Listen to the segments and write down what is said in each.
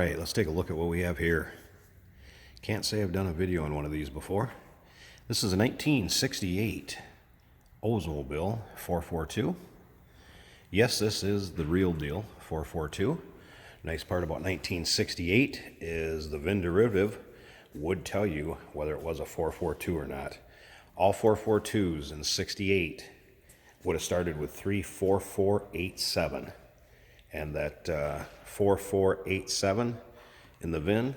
right, let's take a look at what we have here. Can't say I've done a video on one of these before. This is a 1968 Oldsmobile 442. Yes, this is the real deal 442. Nice part about 1968 is the VIN derivative would tell you whether it was a 442 or not. All 442s in 68 would have started with 34487. And that 4487 in the VIN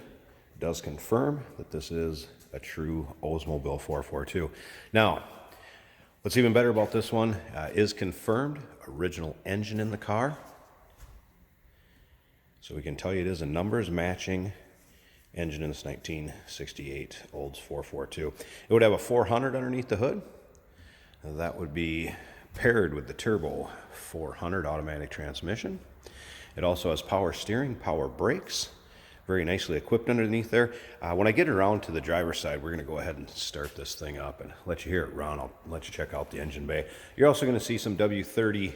does confirm that this is a true Oldsmobile 442. Now, what's even better about this one is confirmed original engine in the car. So we can tell you it is a numbers matching engine in this 1968 Olds 442. It would have a 400 underneath the hood. That would be paired with the turbo 400 automatic transmission. It also has power steering, power brakes, very nicely equipped underneath there. When I get around to the driver's side, we're going to go ahead and start this thing up and let you hear it run. I'll let you check out the engine bay. You're also going to see some W30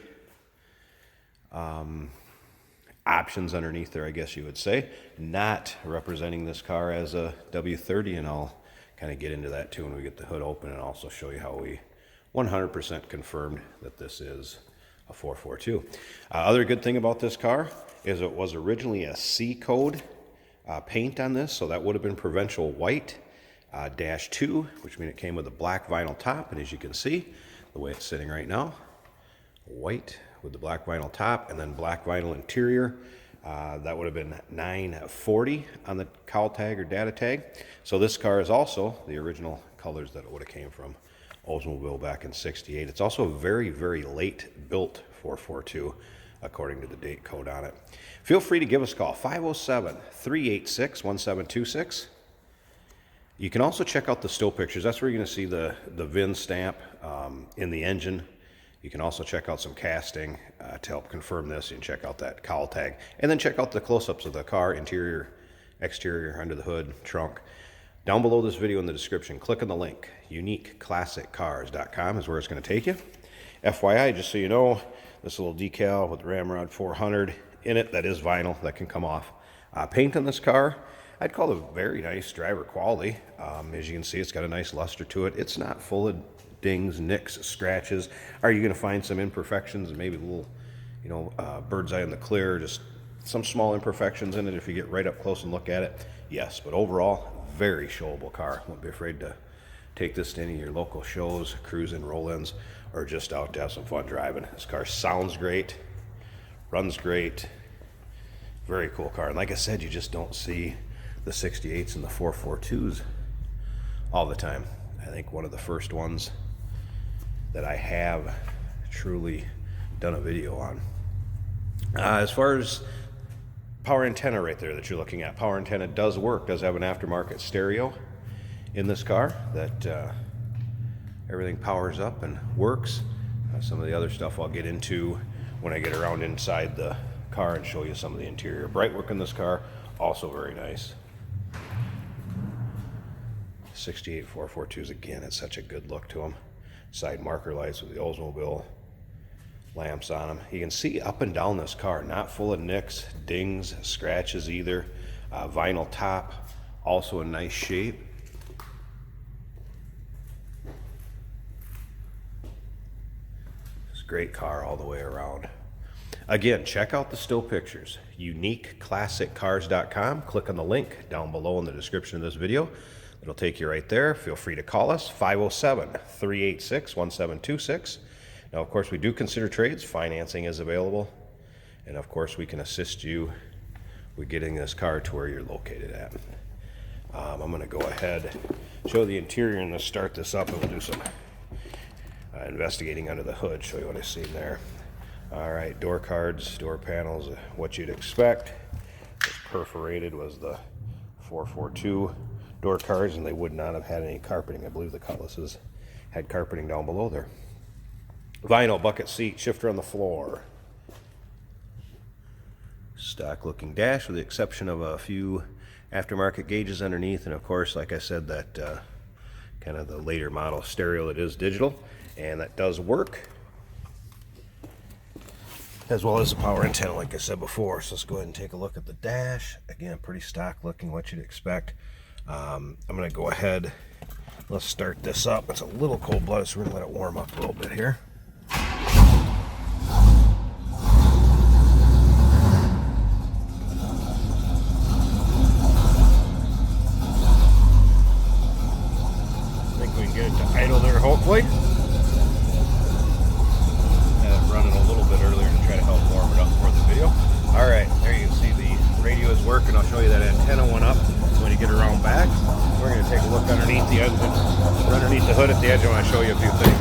options underneath there, I guess you would say. Not representing this car as a W30, and I'll kind of get into that too when we get the hood open and also show you how we 100% confirmed that this is a 442. Other good thing about this car is it was originally a C code paint on this, so that would have been provincial white -2, which means it came with a black vinyl top, and as you can see, the way it's sitting right now, white with the black vinyl top and then black vinyl interior. That would have been 940 on the cowl tag or data tag. So this car is also the original colors that it would have came from Oldsmobile back in 68. It's also a very, very late built 442 according to the date code on it. Feel free to give us a call, 507-386-1726. You can also check out the still pictures. That's where you're going to see the VIN stamp in the engine. You can also check out some casting to help confirm this. You can check out that cowl tag. And then check out the close-ups of the car, interior, exterior, under the hood, trunk. Down below this video in the description, click on the link. UniqueClassicCars.com is where it's going to take you. FYI, just so you know, this little decal with Ramrod 400 in it, that is vinyl, that can come off. Paint on this car, I'd call it very nice driver quality. As you can see, it's got a nice luster to it. It's not full of dings, nicks, scratches. Are you going to find some imperfections and maybe a little, bird's eye in the clear, just some small imperfections in it if you get right up close and look at it? Yes, but overall, very showable car. Won't be afraid to take this to any of your local shows, cruise-in, roll-ins, or just out to have some fun driving. This car sounds great, runs great, very cool car. And like I said, you just don't see the 68s and the 442s all the time. I think one of the first ones that I have truly done a video on. As far as power antenna right there that you're looking at, power antenna does work, does have an aftermarket stereo in this car that everything powers up and works. Some of the other stuff I'll get into when I get around inside the car and show you some of the interior. Bright work in this car, also very nice. 68 442s, again, it's such a good look to them. Side marker lights with the Oldsmobile lamps on them. You can see up and down this car, not full of nicks, dings, scratches either. Vinyl top, also in nice shape. It's a great car all the way around. Again, check out the still pictures. UniqueClassicCars.com. Click on the link down below in the description of this video. It'll take you right there. Feel free to call us, 507-386-1726. Now, of course, we do consider trades. Financing is available. And, of course, we can assist you with getting this car to where you're located at. I'm going to go ahead, show the interior, and let's start this up, and we'll do some investigating under the hood, show you what I see in there. All right, door cards, door panels, what you'd expect. This perforated was the 442 door cards, and they would not have had any carpeting. I believe the Cutlasses had carpeting down below there. Vinyl bucket seat, shifter on the floor. Stock looking dash with the exception of a few aftermarket gauges underneath, and of course, like I said, that kind of the later model stereo that is digital, and that does work. as well as the power antenna, like I said before. So let's go ahead and take a look at the dash. Again, pretty stock looking, what you'd expect. I'm going to go ahead, let's start this up. It's a little cold-blooded, so we're going to let it warm up a little bit here. I think we can get it to idle there, hopefully. Running a little bit earlier to try to help warm it up for the video. All right, there you can see the radio is working. I'll show you that antenna went up when you get around back. We're going to take a look underneath the engine, underneath the hood at the edge. I want to show you a few things.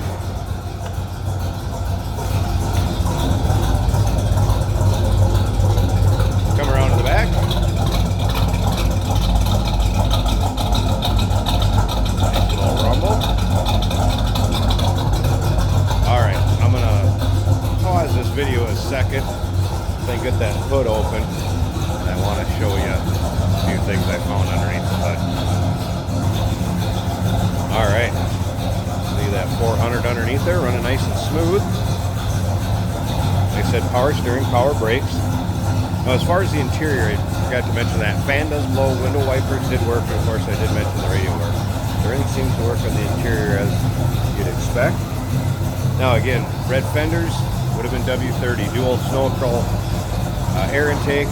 Come around to the back. Nice little rumble. All right, I'm going to pause this video a second, then get that hood open, and I want to show you a few things I found underneath the hood. Alright, see that 400 underneath there, running nice and smooth. Like I said, power steering, power brakes. Now as far as the interior, I forgot to mention that. Fan does blow, window wipers did work, and of course I did mention the radio work. Everything seems to work on the interior as you'd expect. Now again, red fenders, would have been W30, dual snow control, air intake,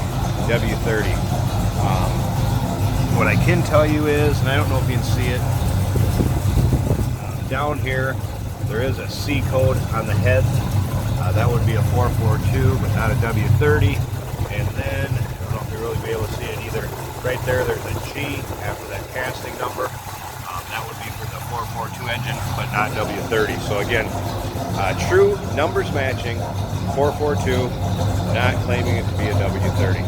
W30. What I can tell you is, and I don't know if you can see it, down here there is a C code on the head. That would be a 442, but not a W30. And then, I don't know if you'll really be able to see it either. Right there, there's a G after that casting number. That would be for the 442 engine, but not W30. So again, true numbers matching, 442, not claiming it to be a W30.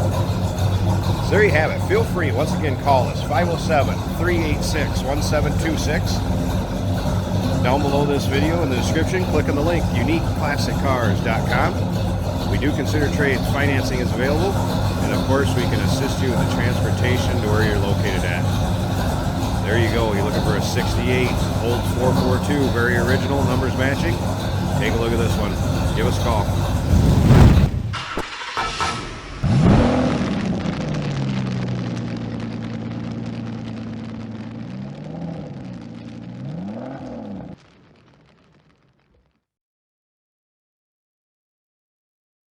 So there you have it. Feel free, once again, call us, 507-386-1726. Down below this video in the description, click on the link, uniqueclassiccars.com. We do consider trades. Financing is available, and of course we can assist you with the transportation to where you're located at. There you go. You're looking for a 68 Olds 442, very original, numbers matching. Take a look at this one. Give us a call.